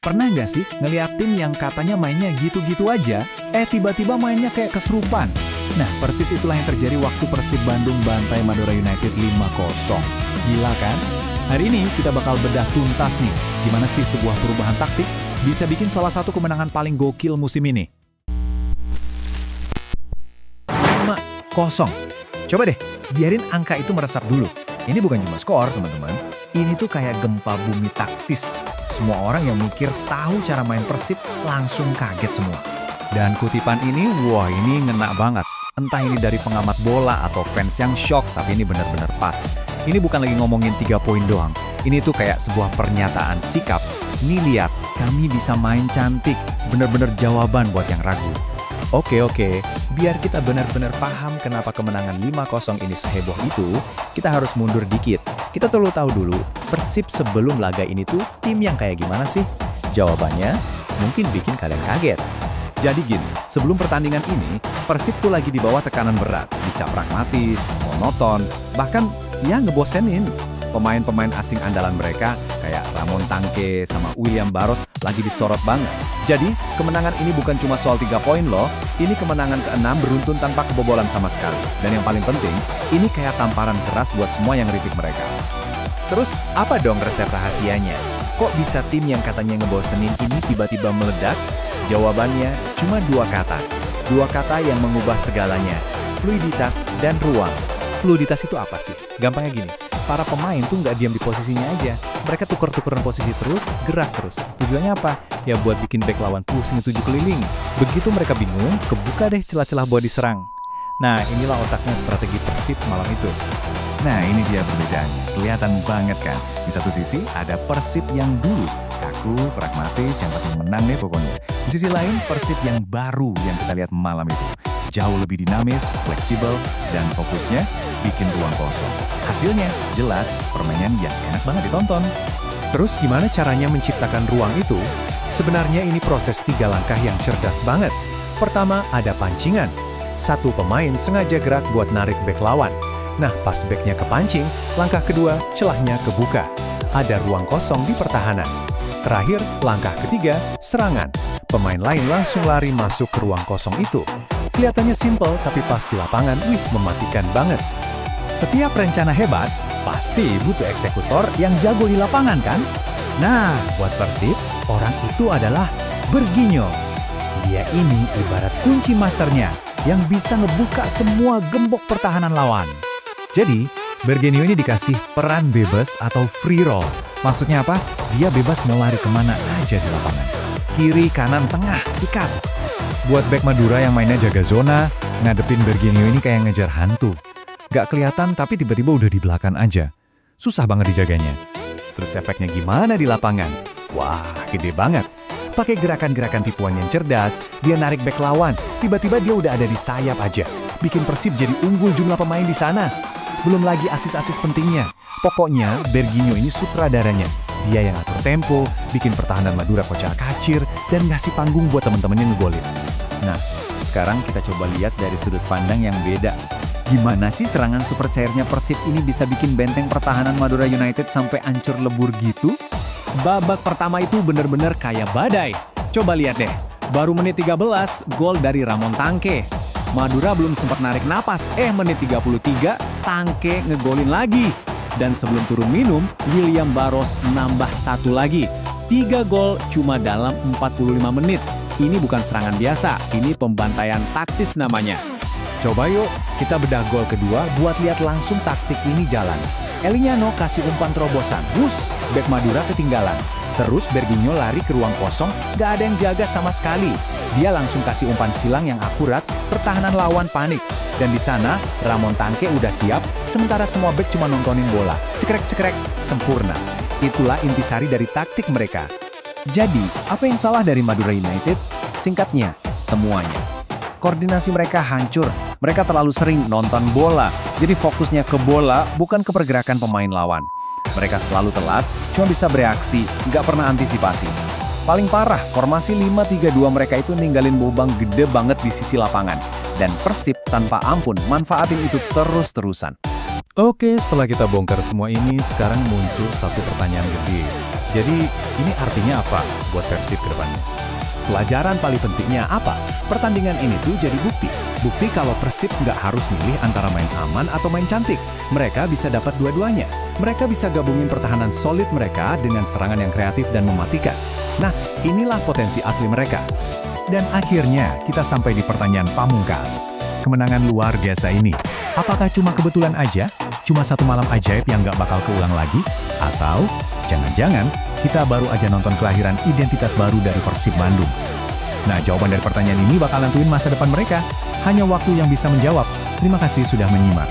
Pernah nggak sih ngeliat tim yang katanya mainnya gitu-gitu aja, tiba-tiba mainnya kayak kesurupan? Nah, persis itulah yang terjadi waktu Persib Bandung bantai Madura United 5-0. Gila kan? Hari ini kita bakal bedah tuntas nih, gimana sih sebuah perubahan taktik bisa bikin salah satu kemenangan paling gokil musim ini. 5-0. Coba deh, biarin angka itu meresap dulu. Ini bukan cuma skor, teman-teman. Ini tuh kayak gempa bumi taktis. Semua orang yang mikir tahu cara main Persib langsung kaget semua. Dan kutipan ini, wah ini ngena banget. Entah ini dari pengamat bola atau fans yang shock, tapi ini benar-benar pas. Ini bukan lagi ngomongin 3 poin doang. Ini tuh kayak sebuah pernyataan sikap. Nih lihat, kami bisa main cantik. Bener-bener jawaban buat yang ragu. Oke, biar kita benar-benar paham kenapa kemenangan 5-0 ini seheboh itu, kita harus mundur dikit. Kita perlu tahu dulu, Persib sebelum laga ini tuh tim yang kayak gimana sih? Jawabannya mungkin bikin kalian kaget. Jadi gini, sebelum pertandingan ini, Persib tuh lagi di bawah tekanan berat, dicap pragmatis, monoton, bahkan ya ngebosenin. Pemain-pemain asing andalan mereka kayak Ramon Tangke sama William Barros lagi disorot banget. Jadi, kemenangan ini bukan cuma soal 3 poin loh, ini kemenangan ke-6 beruntun tanpa kebobolan sama sekali. Dan yang paling penting, ini kayak tamparan keras buat semua yang ngeritik mereka. Terus, apa dong resep rahasianya? Kok bisa tim yang katanya ngebosenin ini tiba-tiba meledak? Jawabannya cuma 2 kata. 2 kata yang mengubah segalanya, fluiditas dan ruang. Fluiditas itu apa sih? Gampangnya gini, para pemain tuh nggak diam di posisinya aja. Mereka tuker-tukeran posisi terus, gerak terus. Tujuannya apa? Ya buat bikin bek lawan pusing 7 keliling. Begitu mereka bingung, kebuka deh celah-celah buat diserang. Nah, inilah otaknya strategi Persib malam itu. Nah, ini dia perbedaannya. Kelihatan banget kan? Di satu sisi ada Persib yang dulu, kaku, pragmatis, yang penting menang deh pokoknya. Di sisi lain, Persib yang baru yang kita lihat malam itu. Jauh lebih dinamis, fleksibel, dan fokusnya bikin ruang kosong. Hasilnya jelas permainan yang enak banget ditonton. Terus gimana caranya menciptakan ruang itu? Sebenarnya ini proses 3 langkah yang cerdas banget. Pertama, ada pancingan. Satu pemain sengaja gerak buat narik bek lawan. Nah, pas beknya kepancing, langkah kedua, celahnya kebuka. Ada ruang kosong di pertahanan. Terakhir, langkah ketiga, serangan. Pemain lain langsung lari masuk ke ruang kosong itu. Kelihatannya simpel, tapi pas di lapangan, mematikan banget. Setiap rencana hebat, pasti butuh eksekutor yang jago di lapangan kan? Nah, buat Persib, orang itu adalah Berginyo. Dia ini ibarat kunci masternya, yang bisa ngebuka semua gembok pertahanan lawan. Jadi, Berginyo ini dikasih peran bebas atau free roll. Maksudnya apa? Dia bebas mau lari kemana aja di lapangan. Kiri, kanan, tengah, sikat. Buat bek Madura yang mainnya jaga zona, ngadepin Berginyo ini kayak ngejar hantu. Gak kelihatan tapi tiba-tiba udah di belakang aja. Susah banget dijaganya. Terus efeknya gimana di lapangan? Wah, gede banget. Pakai gerakan-gerakan tipuan yang cerdas, dia narik bek lawan. Tiba-tiba dia udah ada di sayap aja. Bikin Persib jadi unggul jumlah pemain di sana. Belum lagi asis-asis pentingnya. Pokoknya Berginyo ini sutradaranya. Dia yang atur tempo, bikin pertahanan Madura kocar-kacir, dan ngasih panggung buat teman-temannya ngegolin. Nah, sekarang kita coba lihat dari sudut pandang yang beda. Gimana sih serangan super cairnya Persib ini bisa bikin benteng pertahanan Madura United sampai hancur lebur gitu? Babak pertama itu bener-bener kayak badai. Coba lihat deh, baru menit 13, gol dari Ramon Tangke. Madura belum sempat narik napas, menit 33, Tangke ngegolin lagi. Dan sebelum turun minum, William Barros nambah 1 lagi. 3 gol cuma dalam 45 menit. Ini bukan serangan biasa, ini pembantaian taktis namanya. Coba yuk, kita bedah gol kedua buat lihat langsung taktik ini jalan. Elignano kasih umpan terobosan, bek Madura ketinggalan. Terus Berginyo lari ke ruang kosong, gak ada yang jaga sama sekali. Dia langsung kasih umpan silang yang akurat, pertahanan lawan panik. Dan di sana, Ramon Tangke udah siap, sementara semua bek cuma nontonin bola. Cekrek-cekrek, sempurna. Itulah intisari dari taktik mereka. Jadi, apa yang salah dari Madura United? Singkatnya, semuanya. Koordinasi mereka hancur. Mereka terlalu sering nonton bola. Jadi fokusnya ke bola, bukan ke pergerakan pemain lawan. Mereka selalu telat, cuma bisa bereaksi, nggak pernah antisipasi. Paling parah, formasi 5-3-2 mereka itu ninggalin lubang gede banget di sisi lapangan. Dan Persib tanpa ampun manfaatin itu terus-terusan. Oke, setelah kita bongkar semua ini, sekarang muncul satu pertanyaan gede. Jadi, ini artinya apa buat Persib ke depannya? Pelajaran paling pentingnya apa? Pertandingan ini tuh jadi bukti. Bukti kalau Persib nggak harus milih antara main aman atau main cantik. Mereka bisa dapat dua-duanya. Mereka bisa gabungin pertahanan solid mereka dengan serangan yang kreatif dan mematikan. Nah, inilah potensi asli mereka. Dan akhirnya kita sampai di pertanyaan pamungkas. Kemenangan luar biasa ini, apakah cuma kebetulan aja? Cuma satu malam ajaib yang nggak bakal keulang lagi? Atau jangan-jangan kita baru aja nonton kelahiran identitas baru dari Persib Bandung? Nah, jawaban dari pertanyaan ini bakal nentuin masa depan mereka. Hanya waktu yang bisa menjawab. Terima kasih sudah menyimak.